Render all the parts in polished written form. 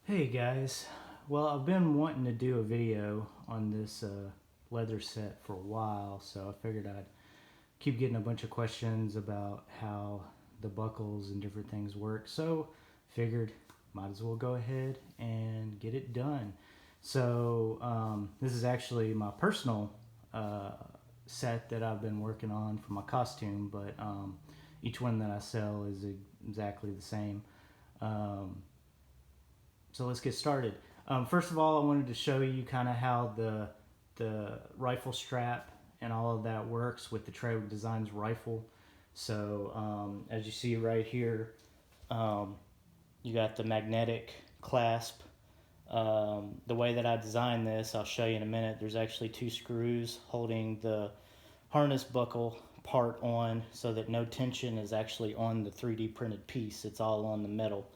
Hey guys, well I've been wanting to do a video on this leather set for a while, so I figured I'd keep getting a bunch of questions about how the buckles and different things work, so figured might as well go ahead and get it done. So this is actually my personal set that I've been working on for my costume, but each one that I sell is exactly the same. So let's get started. First of all, I wanted to show you kind of how the rifle strap and all of that works with the Trail Designs rifle. So as you see right here, you got the magnetic clasp. The way that I designed this, I'll show you in a minute. There's actually two screws holding the harness buckle part on so that no tension is actually on the 3D printed piece. It's all on the metal,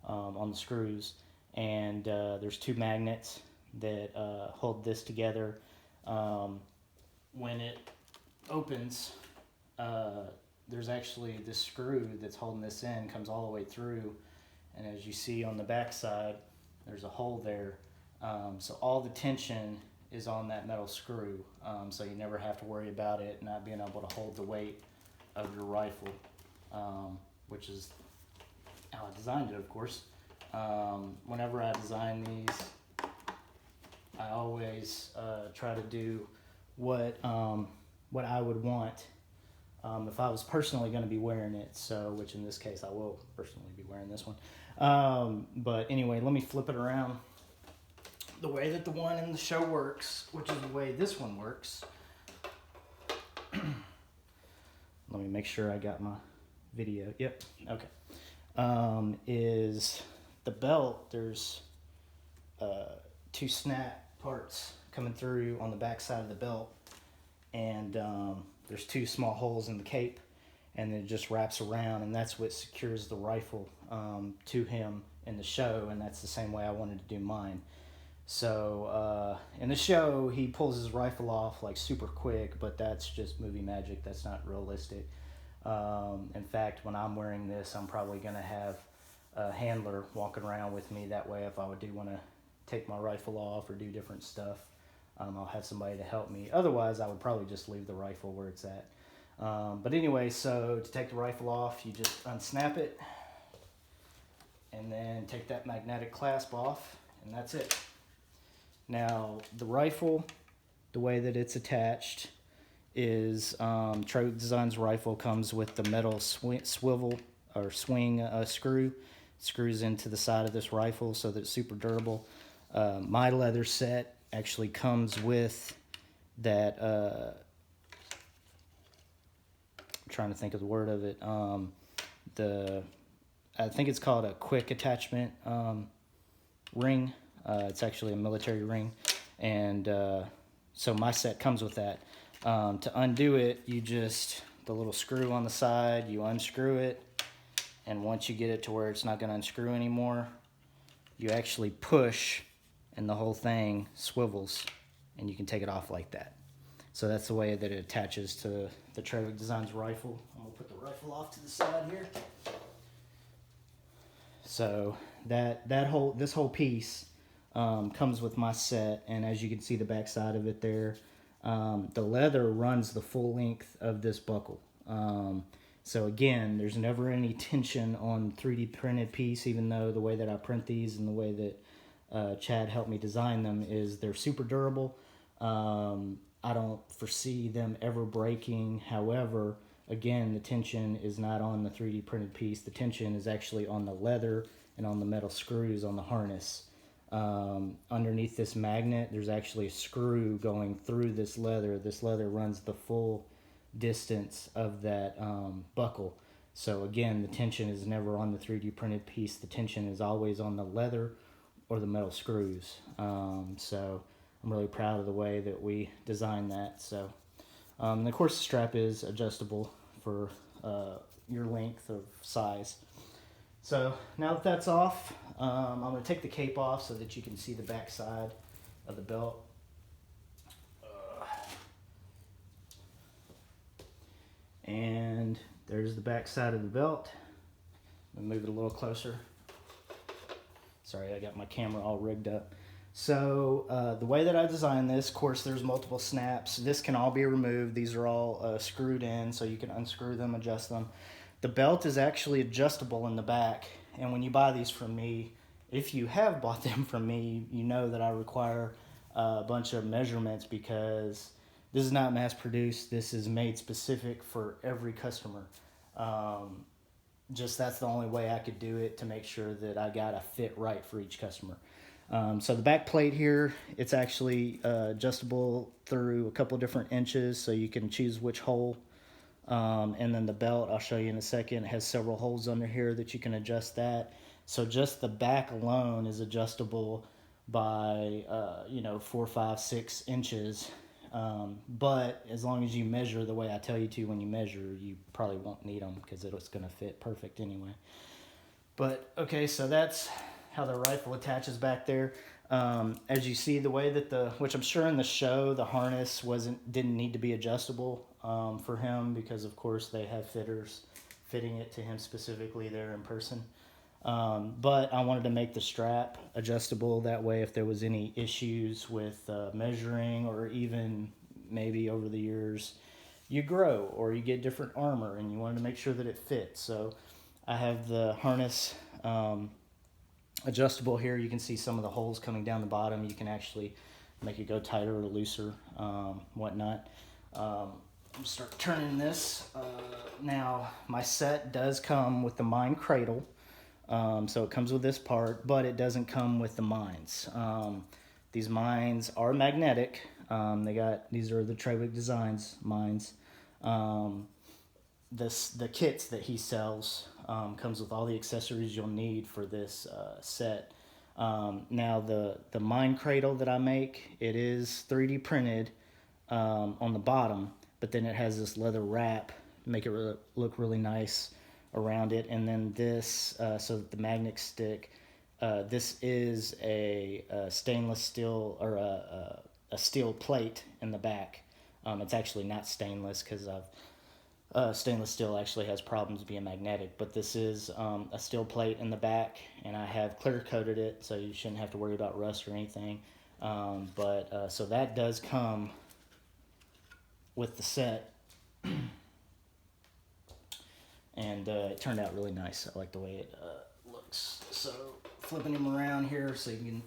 on the screws. And there's two magnets that hold this together. When it opens, there's actually this screw that's holding this in, comes all the way through, and as you see on the back side, there's a hole there. So all the tension is on that metal screw, so you never have to worry about it not being able to hold the weight of your rifle, which is how I designed it, of course. Whenever I design these, I always try to do what I would want if I was personally going to be wearing it. So, which in this case, I will personally be wearing this one. But anyway, let me flip it around. The way that the one in the show works, which is the way this one works. Let me make sure I got my video. Yep. Okay. Is the belt, there's two snap parts coming through on the back side of the belt, and there's two small holes in the cape, and it just wraps around, and that's what secures the rifle to him in the show, and that's the same way I wanted to do mine. So in the show, he pulls his rifle off like super quick, but that's just movie magic. That's not realistic. In fact, when I'm wearing this, I'm probably going to have a handler walking around with me. That way, if I do want to take my rifle off or do different stuff, I'll have somebody to help me. Otherwise, I would probably just leave the rifle where it's at. But anyway, so to take the rifle off, you just unsnap it and then take that magnetic clasp off, and that's it. Now, the rifle, the way that it's attached is Trail Designs rifle comes with the metal swivel or swing screw. Screws into the side of this rifle so that it's super durable. My leather set actually comes with that, I'm trying to think of the word of it, I think it's called a quick attachment ring. It's actually a military ring, and so my set comes with that. To undo it, you just, the little screw on the side, you unscrew it, and once you get it to where it's not going to unscrew anymore, you actually push and the whole thing swivels and you can take it off like that. So that's the way that it attaches to the Trail Designs rifle. I'm going to put the rifle off to the side here. So this whole piece comes with my set, and as you can see the back side of it there, the leather runs the full length of this buckle. So again, there's never any tension on 3D printed piece, even though the way that I print these and the way that Chad helped me design them is they're super durable. I don't foresee them ever breaking. However, again, the tension is not on the 3D printed piece. The tension is actually on the leather and on the metal screws on the harness. Underneath this magnet, there's actually a screw going through this leather. This leather runs the full distance of that buckle. So again, the tension is never on the 3D printed piece. The tension is always on the leather or the metal screws. So I'm really proud of the way that we designed that. So and of course the strap is adjustable for your length of size. So now that that's off, I'm going to take the cape off so that you can see the back side of the belt. And there's the back side of the belt. I'll move it a little closer Sorry, I got my camera all rigged up. So the way that I designed this, of course, there's multiple snaps. This can all be removed. These are all screwed in, so you can unscrew them, adjust them. The belt is actually adjustable in the back, and when you buy these from me, if you have bought them from me, you know that I require a bunch of measurements because this is not mass produced. This is made specific for every customer. Just that's the only way I could do it to make sure that I got a fit right for each customer. So the back plate here, it's actually adjustable through a couple different inches, so you can choose which hole. And then the belt, I'll show you in a second, has several holes under here that you can adjust that. So just the back alone is adjustable by 4, 5, 6 inches. But as long as you measure the way I tell you to when you measure, you probably won't need them because it's going to fit perfect anyway. But okay, so that's how the rifle attaches back there. As you see, the way that which I'm sure in the show, the harness didn't need to be adjustable for him because of course they have fitters fitting it to him specifically there in person. But I wanted to make the strap adjustable. That way, if there was any issues with measuring, or even maybe over the years you grow or you get different armor and you wanted to make sure that it fits. So I have the harness adjustable here. You can see some of the holes coming down the bottom. You can actually make it go tighter or looser, whatnot. I'm start turning this. Now, my set does come with the mine cradle. So it comes with this part, but it doesn't come with the mines. These mines are magnetic. These are the Trawick Designs mines. The kits that he sells comes with all the accessories you'll need for this set. Now the mine cradle that I make, it is 3D printed on the bottom, but then it has this leather wrap to make it look really nice around it. And then this, so that the magnet stick, this is a stainless steel, or a steel plate in the back. It's actually not stainless because stainless steel actually has problems being magnetic, but this is a steel plate in the back, and I have clear coated it, so you shouldn't have to worry about rust or anything. So that does come with the set. And it turned out really nice. I like the way it looks. So flipping him around here so you can,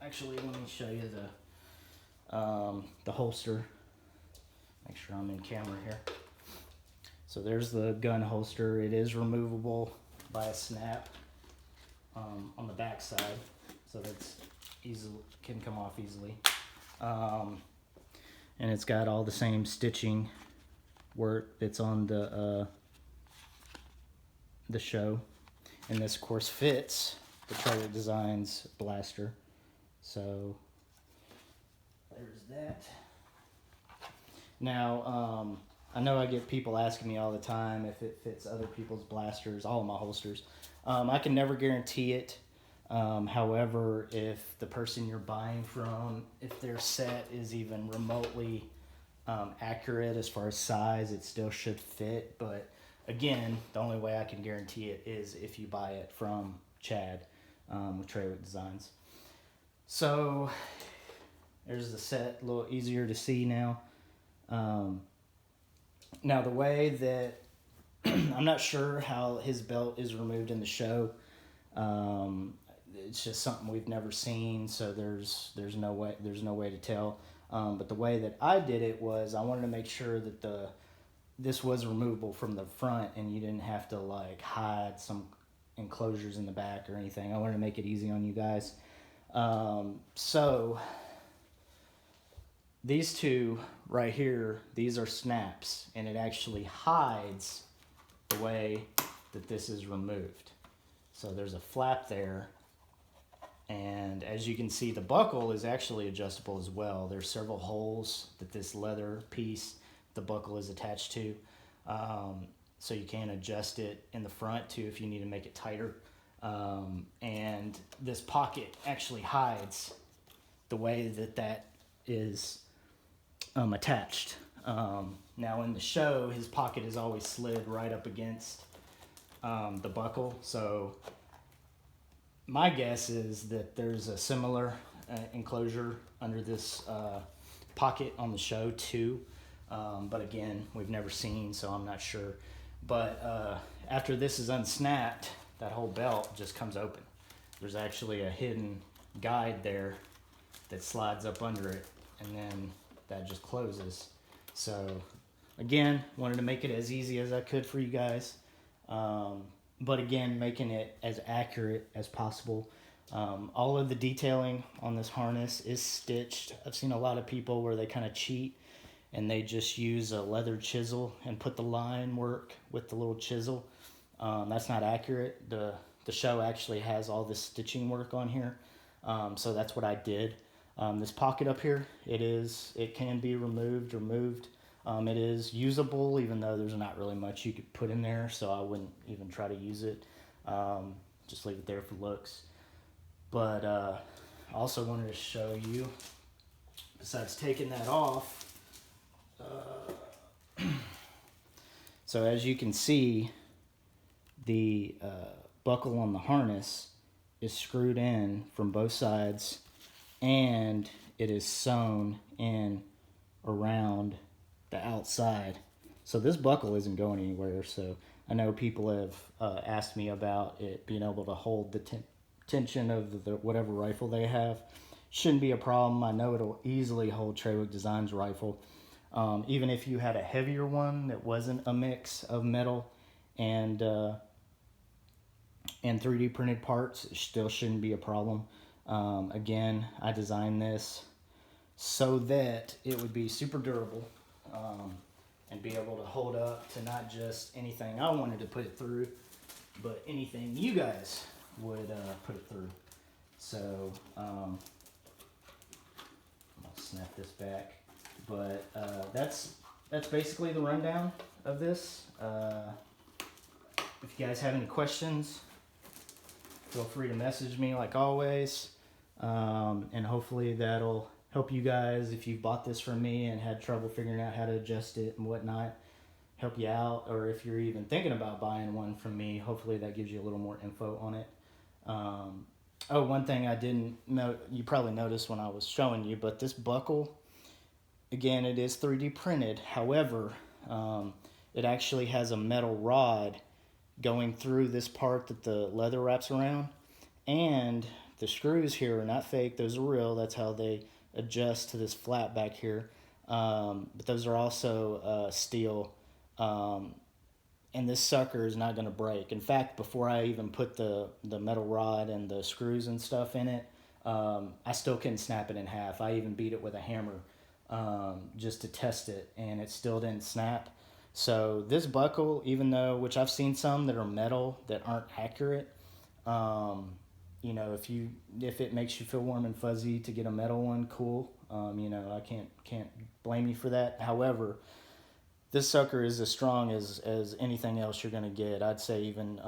actually let me show you the holster. Make sure I'm in camera here. So there's the gun holster. It is removable by a snap on the back side, so that's can come off easily. And it's got all the same stitching work that's on the show, and this of course fits the Trawick Designs blaster. So there's that. Now I know I get people asking me all the time if it fits other people's blasters, all of my holsters. I can never guarantee it. However, if the person you're buying from, if their set is even remotely accurate as far as size, it still should fit. But again, the only way I can guarantee it is if you buy it from Chad with Trawick Designs. So there's the set, a little easier to see now. Now the way that I'm not sure how his belt is removed in the show. It's just something we've never seen, so there's no way to tell. But the way that I did it was I wanted to make sure that this was removable from the front, and you didn't have to like hide some enclosures in the back or anything. I wanted to make it easy on you guys. So these two right here, these are snaps, and it actually hides the way that this is removed. So there's a flap there, and as you can see, the buckle is actually adjustable as well. There's several holes that this leather piece, the buckle is attached to, so you can adjust it in the front too if you need to make it tighter. And this pocket actually hides the way that is attached. Now in the show, his pocket is always slid right up against the buckle, so My guess is that there's a similar enclosure under this pocket on the show too. But again, we've never seen, so I'm not sure. But after this is unsnapped, that whole belt just comes open. There's actually a hidden guide there that slides up under it, and then that just closes. So again, wanted to make it as easy as I could for you guys. But again, making it as accurate as possible. All of the detailing on this harness is stitched. I've seen a lot of people where they kind of cheat and they just use a leather chisel and put the line work with the little chisel. That's not accurate. The show actually has all this stitching work on here. So that's what I did. This pocket up here, it can be removed or moved. It is usable, even though there's not really much you could put in there, so I wouldn't even try to use it. Just leave it there for looks. But I also wanted to show you, besides taking that off, so as you can see, the buckle on the harness is screwed in from both sides, and it is sewn in around the outside. So this buckle isn't going anywhere. So I know people have asked me about it being able to hold the tension of the whatever rifle they have. Shouldn't be a problem. I know it'll easily hold Trawick Designs rifle. Even if you had a heavier one that wasn't a mix of metal and 3D printed parts, it still shouldn't be a problem. Again, I designed this so that it would be super durable. And be able to hold up to not just anything I wanted to put it through, but anything you guys would put it through. So I'll snap this back, but that's basically the rundown of this. If you guys have any questions, feel free to message me like always, and hopefully that'll help you guys if you've bought this from me and had trouble figuring out how to adjust it and whatnot, help you out. Or if you're even thinking about buying one from me, hopefully that gives you a little more info on it. Oh, one thing I didn't know, you probably noticed when I was showing you, but this buckle, again, it is 3D printed. However, it actually has a metal rod going through this part that the leather wraps around, and the screws here are not fake, those are real. That's how they adjust to this flap back here, but those are also steel, and this sucker is not going to break. In fact, before I even put the metal rod and the screws and stuff in it, I still couldn't snap it in half. I even beat it with a hammer just to test it, and it still didn't snap. So this buckle, even though, which I've seen some that are metal that aren't accurate, you know, if it makes you feel warm and fuzzy to get a metal one, cool. You know, I can't blame you for that. However, this sucker is as strong as anything else you're gonna get. I'd say even,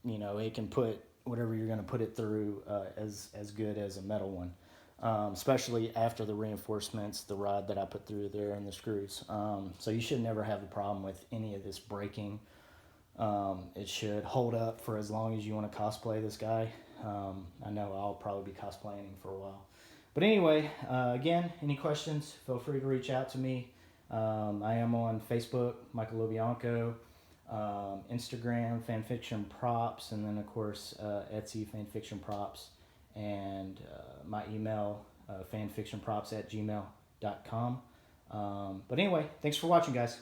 you know, it can put whatever you're gonna put it through as good as a metal one. Especially after the reinforcements, the rod that I put through there and the screws. So you should never have a problem with any of this breaking. It should hold up for as long as you want to cosplay this guy. I know I'll probably be cosplaying him for a while. But anyway, again, any questions, feel free to reach out to me. I am on Facebook, Michael Lobianco, Instagram, Fanfiction Props, and then of course Etsy, Fanfiction Props, and my email, fanfictionprops@gmail.com. But anyway, thanks for watching, guys.